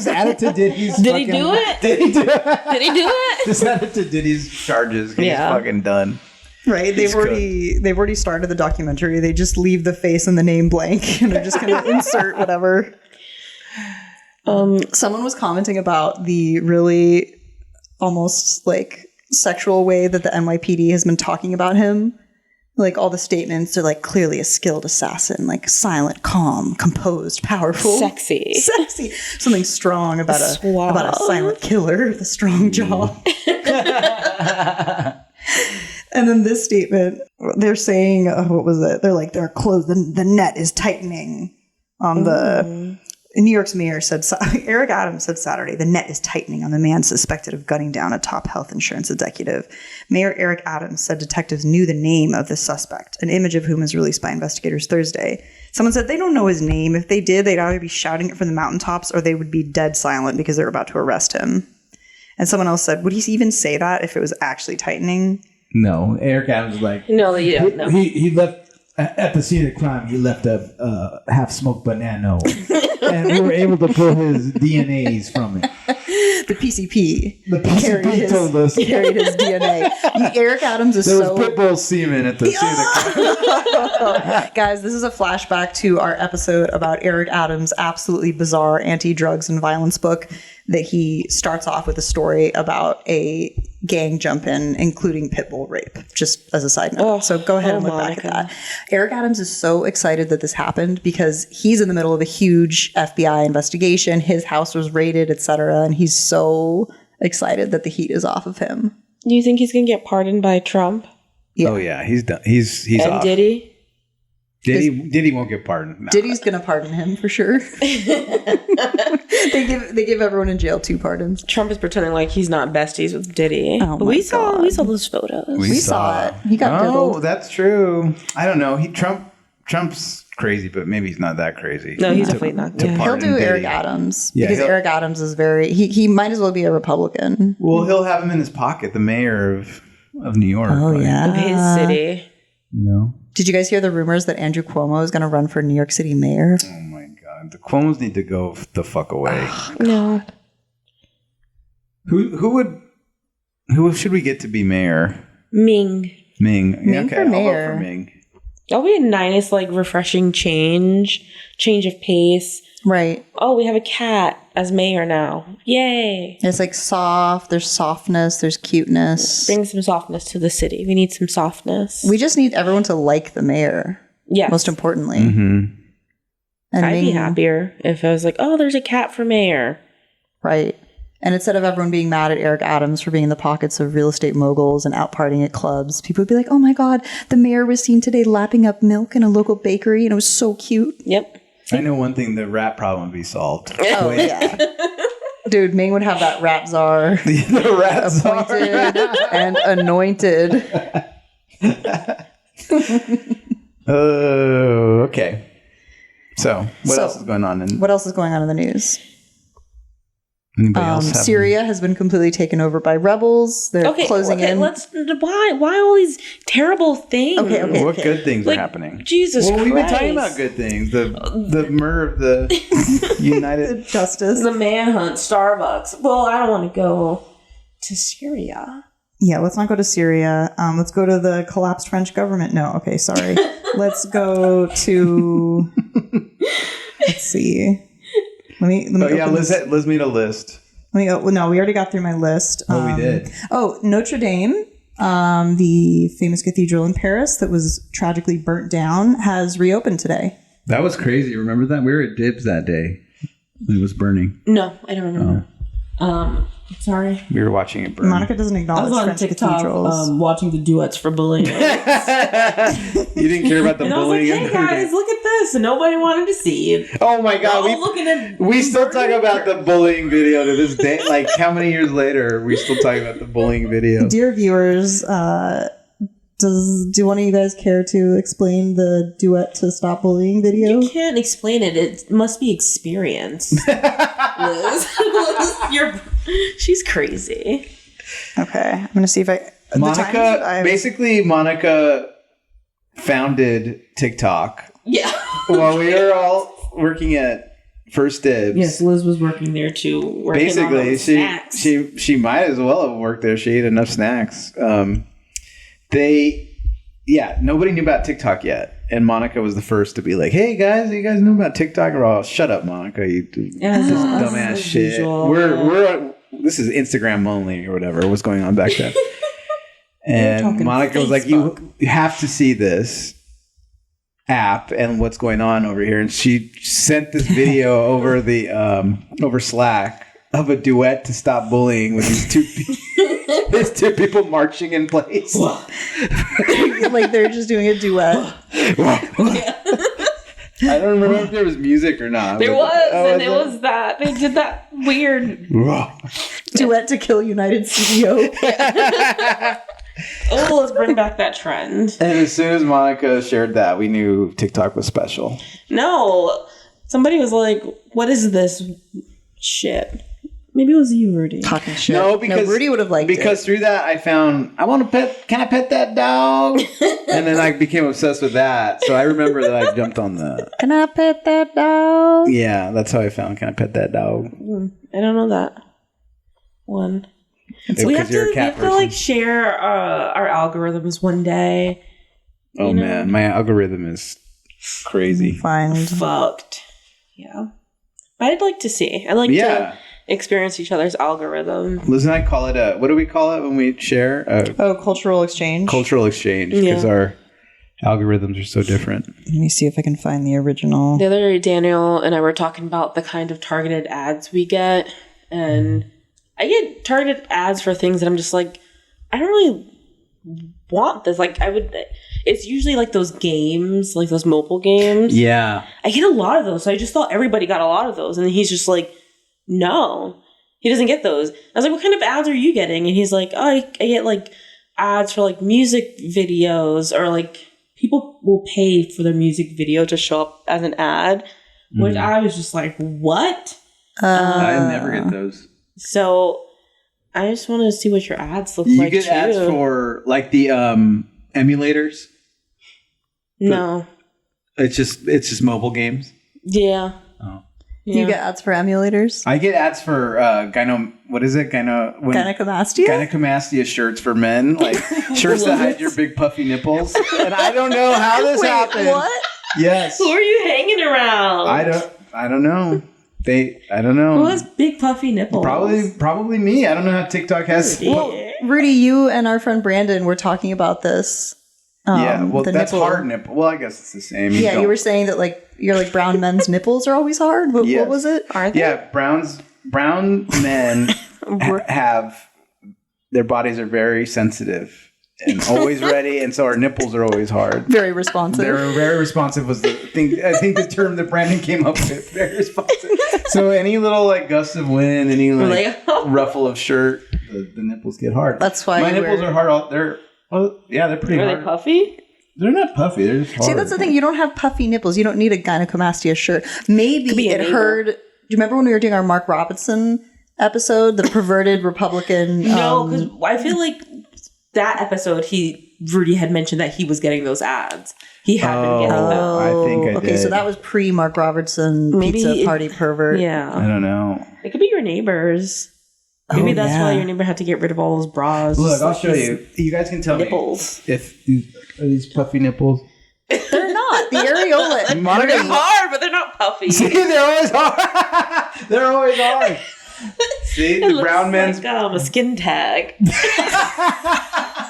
add it to Diddy's.
Did he do it?
Did he do it?
Did he do it?
Just add it to Diddy's charges. He's fucking done.
Right. They've already started the documentary. They just leave the face and the name blank and they're just going to insert whatever. Someone was commenting about the really almost like sexual way that the NYPD has been talking about him. Like all the statements are like clearly a skilled assassin, like silent, calm, composed, powerful,
Sexy.
something strong about a silent killer with a strong jaw. And then this statement, they're saying, what was it? They're like, they're closed. The net is tightening on the. New York's mayor said, Eric Adams said Saturday, the net is tightening on the man suspected of gunning down a top health insurance executive. Mayor Eric Adams said detectives knew the name of the suspect, an image of whom was released by investigators Thursday. Someone said they don't know his name. If they did, they'd either be shouting it from the mountaintops or they would be dead silent because they're about to arrest him. And someone else said, would he even say that if it was actually tightening?
No, Eric Adams was like,
No, you don't know.
He left at the scene of the crime. He left a half-smoked banana, and we were able to pull his DNAs from it.
The PCP.
The PCP told us.
Carried his DNA. Eric Adams is
There was
so...
pitbull semen at the scene of the crime.
Guys, this is a flashback to our episode about Eric Adams' absolutely bizarre anti-drugs and violence book that he starts off with a story about a gang jump-in, including pitbull rape, just as a side note. So go ahead and look back at that. Eric Adams is so excited that this happened because he's in the middle of a huge FBI investigation. His house was raided, etc., and he's so excited that the heat is off of him.
Do you think he's going to get pardoned by Trump?
Yeah.
Oh yeah, he's done. He's
And
off.
Diddy?
Diddy won't get pardoned. Nah.
Diddy's gonna pardon him for sure. They give everyone in jail 2 pardons.
Trump is pretending like he's not besties with Diddy.
Oh
But
my
we saw
God.
those photos.
We saw it. He got
Oh,
diddled.
that's true. I don't know. Trump's crazy, but maybe he's not that crazy.
No, he's definitely not.
to
Yeah.
He'll
pardon
do
Diddy.
Eric Adams
Yeah,
because
he'll-
Eric Adams is very. He might as well be a Republican.
Well, he'll have him in his pocket, the mayor of New York.
Oh
like,
yeah.
His city.
You know.
Did you guys hear the rumors that Andrew Cuomo is going to run for New York City mayor?
Oh my God, the Cuomos need to go the fuck away.
No.
Who should we get to be mayor?
Ming.
Ming.
Ming
Yeah,
for
I'll vote
mayor.
for Ming.
That'll be a nice, like, refreshing change of pace.
Right.
Oh, we have a cat as mayor now. Yay.
It's like soft. There's softness. There's cuteness.
Bring some softness to the city. We need some softness.
We just need everyone to like the mayor.
Yeah.
most importantly.
Mm-hmm.
And
I'd be
Ming-
happier if I was like, oh, there's a cat for mayor.
Right. And instead of everyone being mad at Eric Adams for being in the pockets of real estate moguls and out partying at clubs, people would be like, oh my God, the mayor was seen today lapping up milk in a local bakery and it was so cute.
Yep.
I know one thing: the rat problem would be solved.
Oh, yeah. Dude, Ming would have that rat czar
The rat
appointed and anointed.
Oh, okay. So, what else is going on?
What else is going on in the news?
Anybody else? have-
Syria has been completely taken over by rebels. They're closing in.
Why all these terrible things?
Okay.
What good things
Like,
are happening?
Jesus
Well,
Christ.
we've been talking about good things. The murder of the United.
Justice.
The manhunt, Starbucks. Well, I don't want to go to Syria.
Yeah, let's not go to Syria. Let's go to the collapsed French government. No, okay, sorry. Let's go to. Let's see. Let me.
Oh yeah,
open
Liz made a list.
Let me. Well, no, we already got through my list.
Oh, we did.
Oh, Notre Dame, the famous cathedral in Paris that was tragically burnt down, has reopened today.
That was crazy. Remember that? We were at Dibs that day. It was burning.
No, I don't remember. Sorry.
We were watching it burn.
Monica doesn't
I
acknowledge
was on
French
TikTok
cathedrals.
watching the duets for bullying.
You didn't care about the
And I was like,
bullying.
hey guys, look at this. And nobody wanted to see it.
Oh my god,
We're all looking at
we still talk about the bullying video to this day. Like, how many years later are we still talking about the bullying video?
Dear viewers, do one of you guys care to explain the duet to stop bullying video?
You can't explain it. It must be experience. Liz, she's crazy.
Okay, I'm gonna see if I.
Monica founded TikTok
Yeah.
while we were all working at First Dibs.
Yes, Liz was working there too. Working on those snacks.
she might as well have worked there. She ate enough snacks. Nobody knew about TikTok yet. And Monica was the first to be like, hey guys, you guys know about TikTok? Or all, shut up, Monica. You do this dumbass
as
shit.
usual.
This is Instagram only or whatever was going on back then. And
talking
Monica was like, you have to see this app and what's going on over here. And she sent this video over the over Slack of a duet to stop bullying with these two people marching in place.
Like they're just doing a duet.
I don't remember if there was music or not.
There was, and it was that. They did that weird.
Duet to kill United CEO.
Oh, let's bring back that trend.
And as soon as Monica shared that, we knew TikTok was special.
No, somebody was like, what is this shit? Maybe it was you, Rudy.
Talking shit.
No, because
Rudy would have liked
because through that I found can I pet that dog? And then I became obsessed with that. So I remember that I jumped on the
Can I pet that dog?
Yeah, that's how I found Can I Pet That Dog?
I don't know that one. We have
you're a cat
to like share our algorithms one day.
Oh man, my algorithm is crazy.
Find.
Fucked. Yeah. But I'd like to see. I'd like to experience each other's algorithm.
Liz and I call it what do we call it when we share?
Cultural exchange.
Cultural exchange, because our algorithms are so different.
Let me see if I can find the original.
The other day, Daniel and I were talking about the kind of targeted ads we get. And I get targeted ads for things that I'm just like, I don't really want this. Like, it's usually like those games, like those mobile games.
Yeah.
I get a lot of those. So I just thought everybody got a lot of those. And he's just like, no, he doesn't get those. I was like, what kind of ads are you getting? And he's like, oh, I get like ads for like music videos, or like people will pay for their music video to show up as an ad, which I was just like, what?
I never get those.
So I just want to see what your ads look
You
like.
get ads for like the emulators?
No.
It's just mobile games.
Yeah.
Oh.
You get ads for emulators?
I get ads for
Gynecomastia?
Gynecomastia shirts for men, like shirts that hide your big puffy nipples. And I don't know how this happened.
What?
Yes.
Who are you hanging around?
I don't know. I don't know.
Who has big puffy nipples?
Probably me. I don't know how TikTok has.
Well, Rudy, you and our friend Brandon were talking about this.
Yeah, well,
the
that's
nipple.
hard nipple. Well, I guess it's the same.
Yeah, you were saying that like you're like brown men's nipples are always hard. What
Yes.
was it?
Are they?
Yeah, brown men have their bodies are very sensitive and always ready, and so our nipples are always hard.
Very responsive.
They're very responsive was the thing. I think the term that Brandon came up with. Very responsive. So any little like gust of wind, any like ruffle of shirt, the nipples get hard.
That's why
my nipples are hard. They're pretty hard.
Are they puffy?
They're not puffy. They're just hard.
See, that's the thing. You don't have puffy nipples. You don't need a gynecomastia shirt. Maybe
be a
it
neighbor.
heard. Do you remember when we were doing our Mark Robinson episode, the perverted Republican?
No, because I feel like that episode, Rudy had mentioned that he was getting those ads. He had been getting them.
I think I
okay,
did.
so that was pre Mark Robertson
Maybe
pizza party pervert.
I
Yeah.
don't know.
It could be your neighbors. Maybe that's
yeah.
why your neighbor had to get rid of all those bras.
Look, I'll
Like
show
his
you. You guys can tell
nipples.
me if are these puffy nipples.
They're not. The areola.
Monica,
They're hard, but they're not puffy.
see, they're always hard. They're always hard. See,
It
the
looks
brown men's.
like, a skin tag.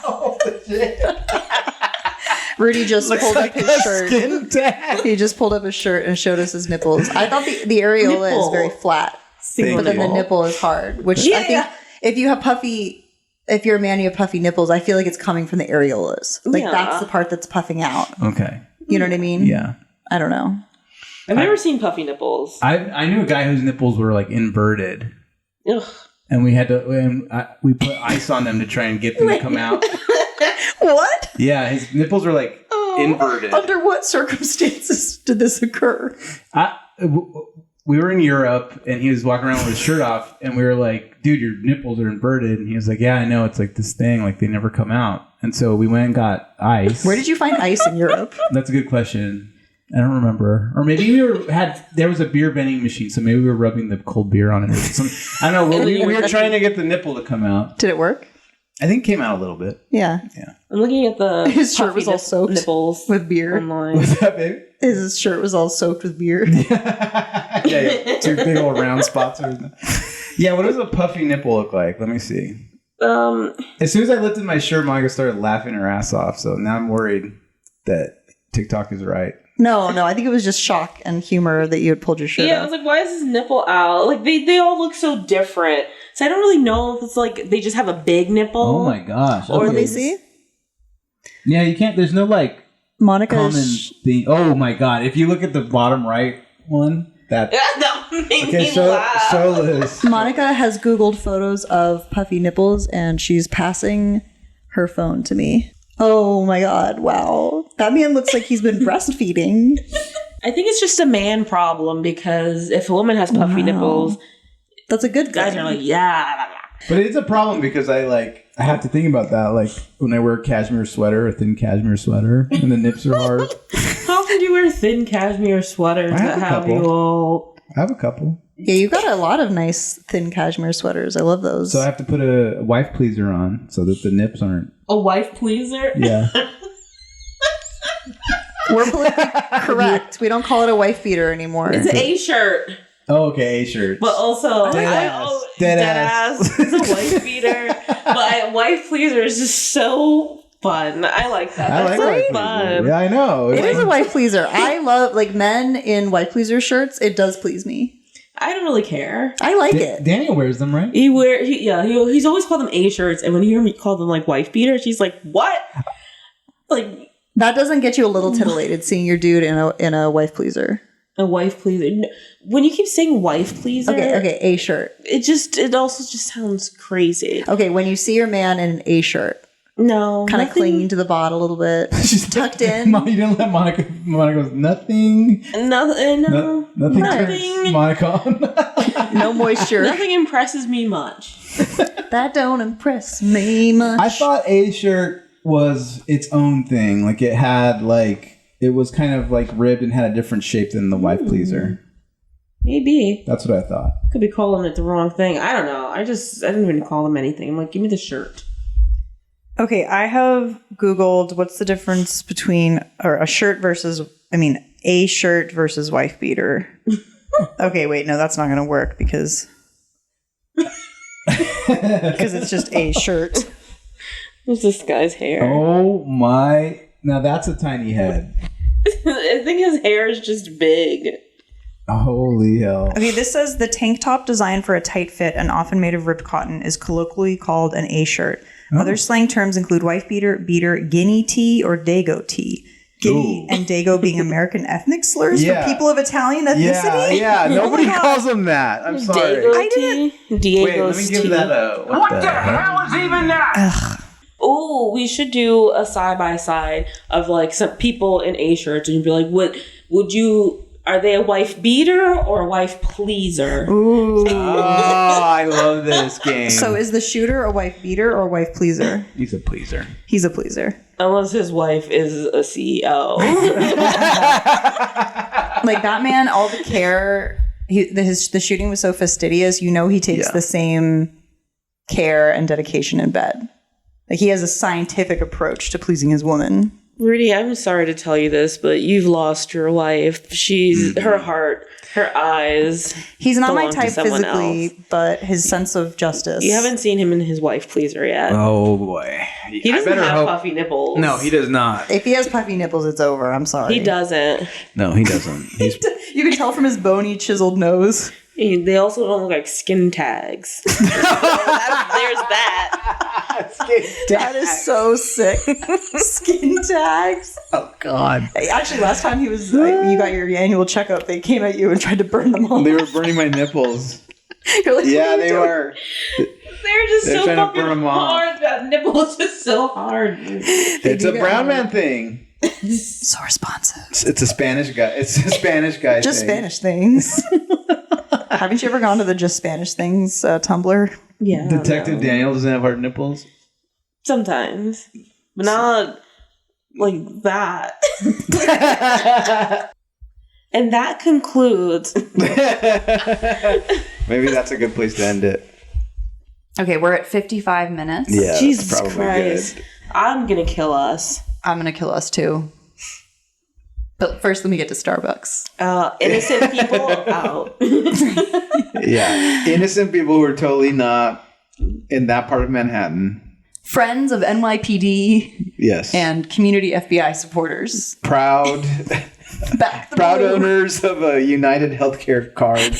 Oh, shit.
Rudy just
Looks
pulled
like
up his
a
shirt.
skin tag.
He just pulled up his shirt and showed us his nipples. I thought the areola is
Nipple.
very flat,
Thank
but then the
you.
nipple is hard. Which I think
Yeah.
if you have puffy, if you're a man, you have puffy nipples. I feel like it's coming from the areolas. Like
Yeah.
that's the part that's puffing out.
Okay.
You know what I mean?
Yeah.
I don't know.
I've never seen puffy nipples.
I knew a guy whose nipples were like inverted,
Ugh.
and we had to we put ice on them to try and get them to come out.
What?
Yeah, his nipples were like
Inverted.
Under what circumstances did this occur?
we were in Europe, and he was walking around with his shirt off, and we were like, "Dude, your nipples are inverted." And he was like, "Yeah, I know. It's like this thing, like they never come out." And so we went and got ice.
Where did you find ice in Europe?
That's a good question. I don't remember. Or maybe there was a beer vending machine, so maybe we were rubbing the cold beer on it or something. I don't know. We were trying to get the nipple to come out.
Did it work?
I think it came out a little bit.
Yeah.
I'm looking at the
His shirt
puffy
was all soaked
nipples
with beer.
online.
What's that, baby?
His shirt was all soaked with beer.
Yeah. Two big old round spots. Yeah, what does a puffy nipple look like? Let me see. As soon as I lifted my shirt, Monica started laughing her ass off. So now I'm worried that TikTok is right.
No, I think it was just shock and humor that you had pulled your shirt
Yeah, I
off.
was like, why is his nipple out? Like, they all look so different. So I don't really know if it's like they just have a big nipple.
Oh my gosh.
Or
Let
Okay.
me see.
Yeah, you can't. There's no like
Monica
common thing. Oh my god. If you look at the bottom right one, that.
That made
Okay,
me laugh.
so Liz.
Monica has Googled photos of puffy nipples and she's passing her phone to me. Oh my god, wow. That man looks like he's been breastfeeding.
I think it's just a man problem because if a woman has puffy nipples,
That's a good
guys
thing.
are like, yeah.
But it's a problem because I have to think about that. Like when I wear a cashmere sweater, a thin cashmere sweater, and the nips are hard.
How could you wear thin cashmere sweaters
I have
that
a
have
couple.
you all?
I have a couple.
Yeah, you got a lot of nice thin cashmere sweaters. I love those.
So I have to put a wife pleaser on so that the nips aren't.
A wife pleaser?
Yeah.
We're politically correct. We don't call it a wife beater anymore.
It's an A shirt,
Oh, okay, A-shirt.
but also
Deadass.
dead
Deadass.
ass. It's a wife beater, but wife pleaser is just so fun. I like that.
I
That's
like
so
wife
fun.
pleaser. Yeah, I know.
It is a wife pleaser. I love like men in wife pleaser shirts. It does please me.
I don't really care.
I like it.
Daniel wears them, right?
He's always called them A shirts, and when you hear me call them like wife beaters, he's like, "What?" Like
That doesn't get you a little titillated seeing your dude in a wife pleaser.
a wife pleaser. No, when you keep saying wife pleaser,
Okay, A shirt.
it also just sounds crazy.
Okay, when you see your man in an A shirt,
No,
kind of
nothing-
clinging to the bot a little bit, tucked in.
You didn't let Monica. Monica goes nothing.
Nothing. No,
Nothing
nothing.
turns Monica on.
No moisture.
Nothing impresses me much.
That don't impress me much.
I thought A shirt was its own thing. Like it had it was kind of like ribbed and had a different shape than the wife pleaser.
Maybe
That's what I thought.
could be calling it the wrong thing. I don't know. I didn't even call them anything. I'm like, give me the shirt.
Okay, I have Googled what's the difference between a shirt versus, a shirt versus wife beater. Okay, wait, no, that's not going to work because it's just a shirt.
What's this guy's hair?
Oh my! Now that's a tiny head.
I think his hair is just big.
Holy hell.
Okay, this says the tank top designed for a tight fit and often made of ripped cotton is colloquially called an A-shirt. Other slang terms include wife beater, guinea tee, or dago tee. Guinea and dago being American ethnic slurs for people of Italian ethnicity.
Yeah. Nobody calls them that. I'm sorry.
Dago tea?
Wait, let me give that a... What the hell
is even that?
Oh, we should do a side-by-side of like some people in A-shirts and you'd be like, what would you... Are they a wife beater or a wife pleaser?
Ooh.
Oh, I love this game.
So is the shooter a wife beater or a wife pleaser?
He's a pleaser.
He's a pleaser.
Unless his wife is a CEO.
Like that man, all the care, the shooting was so fastidious, you know he takes the same care and dedication in bed. Like he has a scientific approach to pleasing his woman.
Rudy, I'm sorry to tell you this, but you've lost your wife. She's her heart, her eyes.
He's not my
belong to
type
someone
physically,
else.
but his sense of justice.
You haven't seen him in his wife pleaser yet.
Oh, boy.
He doesn't have puffy nipples.
No, he does not.
If he has puffy nipples, it's over. I'm sorry.
He doesn't.
No, he doesn't. He's...
You can tell from his bony, chiseled nose.
They also don't look like skin tags. So there's that.
That is so sick. Skin tags.
Oh, God.
Actually, last time you got your annual checkup, they came at you and tried to burn them all.
They were burning my nipples.
You're like,
Yeah, they were.
They're just
They're
so
trying to
fucking
burn 'em off.
hard. That nipple is just so hard.
It's a brown man thing.
So responsive.
It's a Spanish guy. It's a Spanish guy
Just
thing.
Spanish things. Haven't you ever gone to the Just Spanish Things Tumblr?
Yeah.
Detective Daniel doesn't have hard nipples.
Sometimes. But not like that. And that concludes.
Maybe that's a good place to end it.
Okay, we're at 55 minutes.
Yeah,
Jesus
that's probably
Christ.
good.
I'm going to kill us.
I'm going to kill us too. But first, let me get to Starbucks.
Innocent people out.
Yeah, innocent people who are totally not in that part of Manhattan.
Friends of NYPD
Yes.
and community FBI supporters.
Proud
Back the
proud
blue.
owners of a United Healthcare card.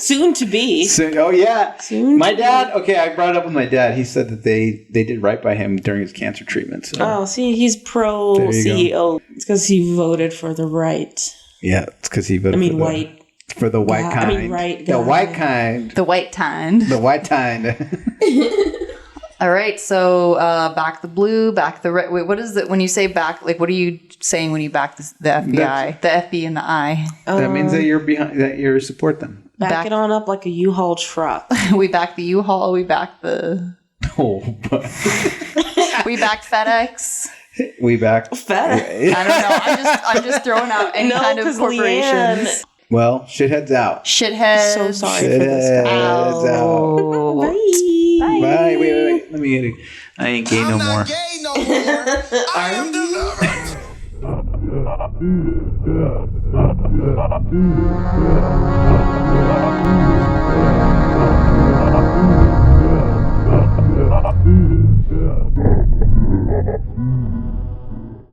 Soon to be.
Oh yeah.
Soon
My
to
dad, okay, I brought it up with my dad. He said that they did right by him during his cancer treatment. So
Oh, see, he's pro
There you
CEO. It's because he voted for the right.
yeah, it's because he voted
White.
for the white
guy.
kind.
I mean, right
The
guy.
white kind.
The white kind.
The white kind.
All right, so back the blue, back the red. Wait, what is it when you say back? Like, what are you saying when you back the FBI? The FB and the I.
That means that you're behind. That you support them.
Back it on up like a U-Haul truck.
We back the U-Haul. We back the.
Oh,
We backed FedEx.
we back.
FedEx.
I don't know. I'm just throwing out any kind of
'cause
corporations.
Leanne-
Well, shitheads out.
Shitheads.
So sorry for this guy.
Shitheads out.
Bye.
Bye. Wait. Let me get it. I ain't gay no more.
Gay no more. I am delivered.